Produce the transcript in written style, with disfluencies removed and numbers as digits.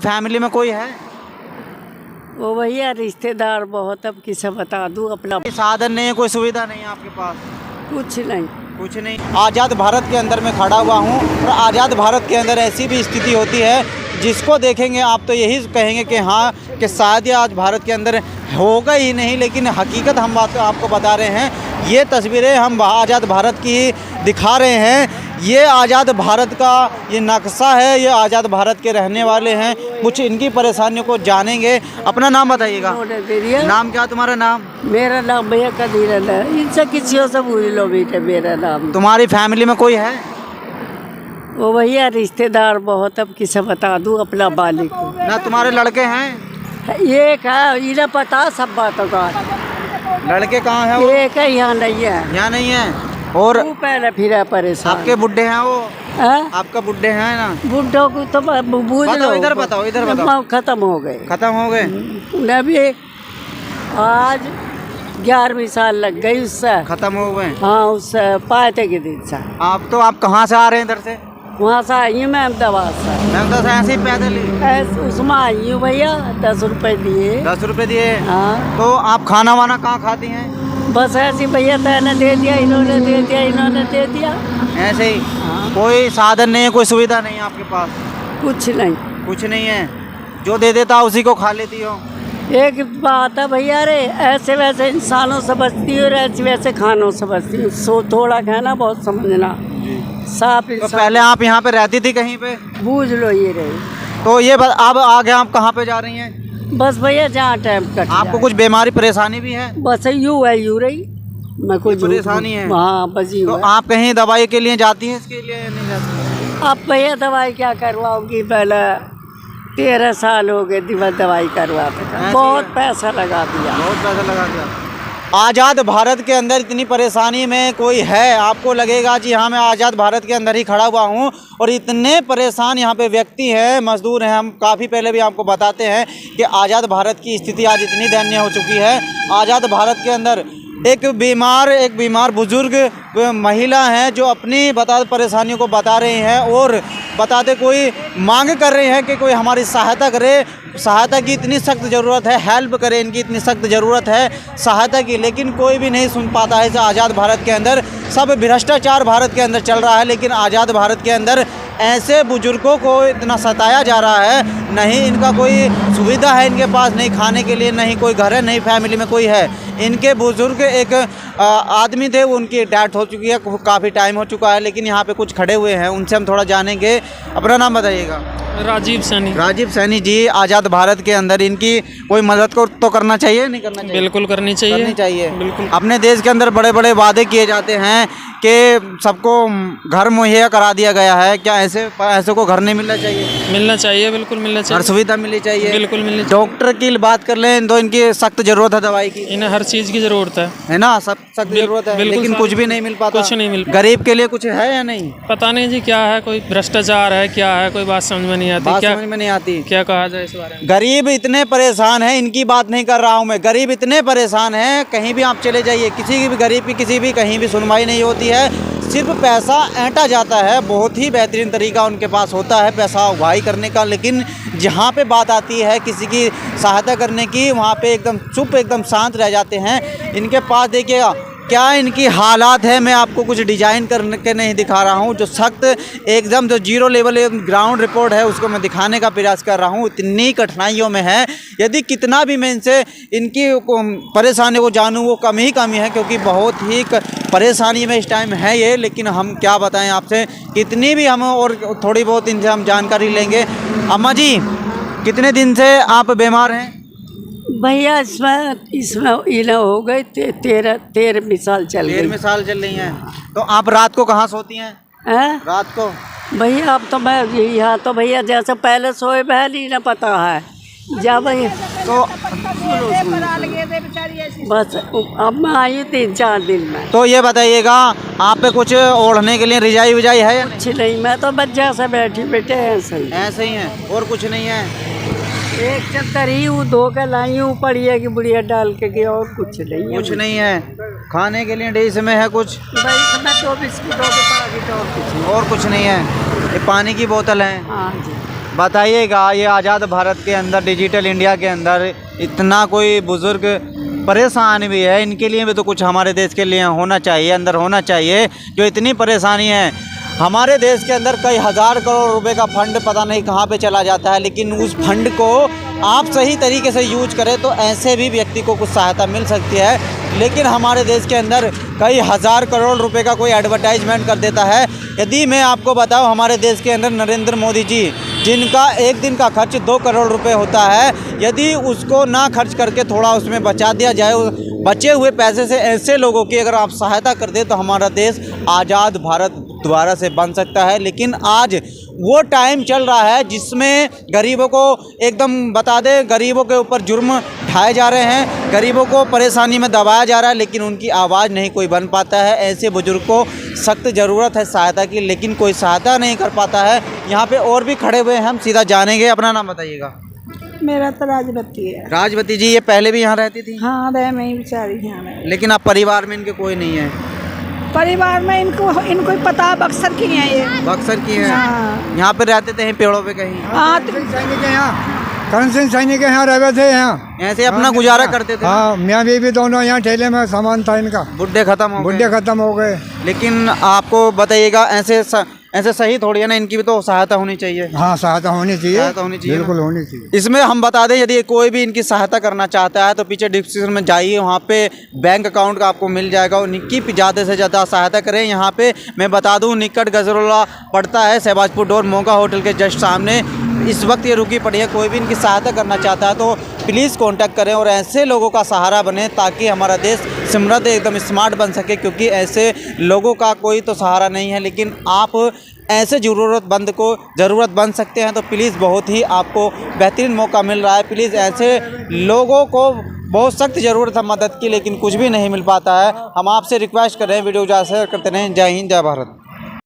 Family में कोई है? वो भैया रिश्तेदार बहुत, अब किसे बता दूं अपना। कोई साधन नहीं है, कोई सुविधा नहीं है आपके पास? कुछ नहीं। कुछ नहीं। आज़ाद भारत के अंदर मैं खड़ा हुआ हूँ और आज़ाद भारत के अंदर ऐसी भी स्थिति होती है जिसको देखेंगे आप तो यही कहेंगे कि हाँ कि शायद ये आज भारत के अंदर होगा ही नहीं, लेकिन हकीकत हम बात आपको बता रहे हैं। ये तस्वीरें हम आज़ाद भारत की दिखा रहे हैं। ये आज़ाद भारत का ये नक्शा है, ये आज़ाद भारत के रहने वाले हैं। कुछ इनकी परेशानियों को जानेंगे। अपना नाम बताइएगा। नाम क्या तुम्हारा नाम? मेरा नाम भैया कदीरन है। इनसे किसी से पूछ लो बेटे मेरा नाम। तुम्हारी फैमिली में कोई है? वो भैया रिश्तेदार बहुत, अब किसे बता दूं अपना बालिक को। ना तुम्हारे लड़के हैं? एक है, इन्हें पता सब बातों का। लड़के कहाँ हैं वो? एक है, यहाँ नहीं है। यहाँ नहीं है। और वो पहले फिर परेशान। आपके बुड्ढे हैं वो? है? आपका बुड्ढे हैं ना? बुढ़ों को तो बूझ लो। इधर बताओ, इधर बताओ। खत्म हो गए। खत्म हो गए? उन्हें भी आज 11वीं साल लग गई उससे। खत्म हो गए? हाँ, उससे पाते के दिन से। आप कहाँ से आ रहे हैं? इधर से? वहाँ से आई हूँ मैं अहमदाबाद से। मैं तो ऐसे ही पैदल ही उसमें आई हूँ भैया, 10 रुपए दिए। 10 रुपए दिए? हाँ। तो आप खाना वाना कहाँ खाती हैं? बस ऐसे भैया, तैने दे दिया, इन्होंने दे दिया, इन्होंने दे दिया, ऐसे ही? हाँ। कोई साधन नहीं है, कोई सुविधा नहीं है आपके पास? कुछ नहीं। कुछ नहीं है। जो दे देता उसी को खा लेती हो? एक बात है भैया, रे ऐसे वैसे इंसानों से बचती हो और ऐसे वैसे खानों से बचती हो। सो थोड़ा कहना बहुत समझना। साफ तो पहले आप यहाँ पे रहती थी कहीं पे? बूझ लो ये रही। तो ये अब आगे आप कहाँ पे जा रही हैं? बस भैया जहाँ टाइम कट आपको कुछ बीमारी परेशानी भी है? बस यूँ है, यूँ रही। मैं कोई परेशानी है? हाँ बस यूँ तो है। आप कहीं दवाई के लिए जाती हैं इसके लिए या नहीं जाती? अब भैया दवाई क्या करवाऊंगी? पहले 13 साल हो गए दवाई करवाते, बहुत पैसा लगा दिया। बहुत पैसा लगा दिया। आज़ाद भारत के अंदर इतनी परेशानी में कोई है? आपको लगेगा जी हाँ मैं आज़ाद भारत के अंदर ही खड़ा हुआ हूँ और इतने परेशान यहाँ पे व्यक्ति हैं, मजदूर हैं। हम काफ़ी पहले भी आपको बताते हैं कि आज़ाद भारत की स्थिति आज इतनी दयनीय हो चुकी है। आज़ाद भारत के अंदर एक बीमार बुजुर्ग महिला हैं जो अपनी परेशानियों को बता रही हैं और बताते कोई मांग कर रहे हैं कि कोई हमारी सहायता करे। सहायता की इतनी सख्त ज़रूरत है, हेल्प करे, इनकी इतनी सख्त ज़रूरत है सहायता की, लेकिन कोई भी नहीं सुन पाता है। आज़ाद भारत के अंदर सब भ्रष्टाचार भारत के अंदर चल रहा है, लेकिन आज़ाद भारत के अंदर ऐसे बुजुर्गों को इतना सताया जा रहा है। नहीं इनका कोई सुविधा है इनके पास, नहीं खाने के लिए, नहीं कोई घर है, नहीं फैमिली में कोई है। इनके बुजुर्ग एक आदमी थे, उनकी डेथ हो चुकी है, काफ़ी टाइम हो चुका है, लेकिन यहाँ पे कुछ खड़े हुए हैं, उनसे हम थोड़ा जानेंगे। अपना नाम बताइएगा। राजीव सैनी। राजीव सैनी जी, आज़ाद भारत के अंदर इनकी कोई मदद को तो करना चाहिए, नहीं करना चाहिए? बिल्कुल करनी चाहिए। करनी चाहिए बिल्कुल। अपने देश के अंदर बड़े बड़े वादे किए जाते हैं कि सबको घर मुहैया करा दिया गया है। क्या ऐसे को घर नहीं मिलना चाहिए? मिलना चाहिए, बिल्कुल मिलना चाहिए। हर सुविधा मिलनी चाहिए। बिल्कुल मिलनी चाहिए। डॉक्टर की बात कर लें तो इनकी सख्त जरूरत है दवाई की, इन्हें हर चीज़ की ज़रूरत है ना? सब सख्त जरूरत है, लेकिन कुछ भी नहीं मिल पाता। कुछ नहीं मिल पाता। गरीब के लिए कुछ है या नहीं? पता नहीं जी क्या है, कोई भ्रष्टाचार है, क्या है, कोई बात समझ में नहीं आती। बात क्या समझ में नहीं आती। क्या कहा जाए इस बारे में? गरीब इतने परेशान हैं, इनकी बात नहीं कर रहा हूँ मैं। गरीब इतने परेशान हैं, कहीं भी आप चले जाइए, किसी की भी गरीब की किसी भी कहीं भी सुनवाई नहीं होती है। सिर्फ पैसा ऐंठा जाता है। बहुत ही बेहतरीन तरीका उनके पास होता है पैसा उगाही करने का, लेकिन जहाँ पे बात आती है किसी की सहायता करने की, वहाँ पे एकदम चुप, एकदम शांत रह जाते हैं। इनके पास देखिएगा क्या इनकी हालात है। मैं आपको कुछ डिजाइन करके नहीं दिखा रहा हूँ, जो सख्त एकदम जो जीरो लेवल ग्राउंड रिपोर्ट है उसको मैं दिखाने का प्रयास कर रहा हूँ। इतनी कठिनाइयों में है, यदि कितना भी मैं इनसे इनकी परेशानी को जानूँ वो कम ही है, क्योंकि बहुत ही परेशानी में इस टाइम है ये। लेकिन हम क्या बताएं आपसे, कितनी भी हम और थोड़ी बहुत इनसे हम जानकारी लेंगे। अम्मा जी, कितने दिन से आप बीमार हैं? भैया इसमें इन्हें हो गए 13 साल चल गई। 13 साल चल रही हैं। तो आप रात को कहाँ सोती हैं? रात को भैया अब तो मैं यहाँ तो भैया जैसे पहले सोए पहले ना पता है जा भैया। तो बस अब मैं आई 3-4 दिन में। तो ये बताइएगा आप पे कुछ ओढ़ने के लिए रजाई वजाई है या नहीं? कुछ नहीं, मैं तो बच्चा से बैठी बेटे ऐसे ही हैं और कुछ नहीं है। एक चक्कर ही हूँ, धो के लाई हूँ, पड़िया की बुढ़िया डाल के गया, और कुछ नहीं है। कुछ नहीं है। खाने के लिए डिश में है कुछ? भाई इसमें 2 बिस्कुटों के पैकेट और कुछ नहीं। और कुछ नहीं है। ये पानी की बोतल है। हाँ जी। बताइएगा, ये आज़ाद भारत के अंदर, डिजिटल इंडिया के अंदर इतना कोई बुज़ुर्ग परेशान भी है, इनके लिए भी तो कुछ हमारे देश के लिए होना चाहिए, अंदर होना चाहिए। जो इतनी परेशानी है, हमारे देश के अंदर कई हज़ार करोड़ रुपए का फंड पता नहीं कहाँ पे चला जाता है, लेकिन उस फंड को आप सही तरीके से यूज करें तो ऐसे भी व्यक्ति को कुछ सहायता मिल सकती है। लेकिन हमारे देश के अंदर कई हज़ार करोड़ रुपए का कोई एडवर्टाइजमेंट कर देता है। यदि मैं आपको बताऊं, हमारे देश के अंदर नरेंद्र मोदी जी, जिनका एक दिन का खर्च 2 करोड़ रुपए होता है, यदि उसको ना खर्च करके थोड़ा उसमें बचा दिया जाए, बचे हुए पैसे से ऐसे लोगों की अगर आप सहायता कर दें तो हमारा देश आज़ाद भारत दोबारा से बन सकता है। लेकिन आज वो टाइम चल रहा है जिसमें गरीबों को एकदम बता दें, गरीबों के ऊपर जुर्म ढाए जा रहे हैं, गरीबों को परेशानी में दबाया जा रहा है, लेकिन उनकी आवाज़ नहीं कोई बन पाता है। ऐसे बुजुर्ग को सख्त ज़रूरत है सहायता की, लेकिन कोई सहायता नहीं कर पाता है। यहाँ पे और भी खड़े हुए हैं, हम सीधा जानेंगे। अपना नाम बताइएगा। मेरा तो राजवती है। राजवती जी, ये पहले भी यहाँ रहती थी? हाँ, रह मैं ही बेचारी यहाँ रहे। लेकिन अब परिवार में इनके कोई नहीं है? परिवार में इनको ही पता, बक्सर की हैं ये। बक्सर की है। हाँ। यहाँ पे रहते थे पेड़ों पे कहीं? हाँ, सैनिक के यहाँ, करण सिंह सैनिक के यहाँ रहे थे यहाँ। ऐसे अपना गुजारा करते थे? हाँ, मियाँ बीवी दोनों यहाँ ठेले में सामान था इनका। बुढ़े खत्म हो गए? बुढ़े खत्म हो गए। लेकिन आपको बताइएगा, ऐसे सही थोड़ी है ना, इनकी भी तो सहायता होनी चाहिए। हाँ, सहायता होनी चाहिए, सहायता होनी चाहिए, बिल्कुल होनी चाहिए। इसमें हम बता दें, यदि कोई भी इनकी सहायता करना चाहता है तो पीछे डिस्क्रिप्शन में जाइए, वहाँ पे बैंक अकाउंट का आपको मिल जाएगा। और इनकी ज़्यादा से ज़्यादा सहायता करें। यहाँ पे मैं बता दूँ, निकट गजरोला पड़ता है, शहबाजपुर डोर मोगा होटल के जस्ट सामने इस वक्त ये रुकी पड़ी है। कोई भी इनकी सहायता करना चाहता है तो प्लीज़ कॉन्टैक्ट करें और ऐसे लोगों का सहारा बने ताकि हमारा देश समृद्ध एकदम स्मार्ट बन सके। क्योंकि ऐसे लोगों का कोई तो सहारा नहीं है, लेकिन आप ऐसे ज़रूरतमंद को ज़रूरत बन सकते हैं। तो प्लीज़, बहुत ही आपको बेहतरीन मौका मिल रहा है। प्लीज़, ऐसे लोगों को बहुत सख्त ज़रूरत है मदद की, लेकिन कुछ भी नहीं मिल पाता है। हम आपसे रिक्वेस्ट कर रहे हैं, वीडियो ज़्यादा शेयर करते रहें। जय हिंद, जय भारत।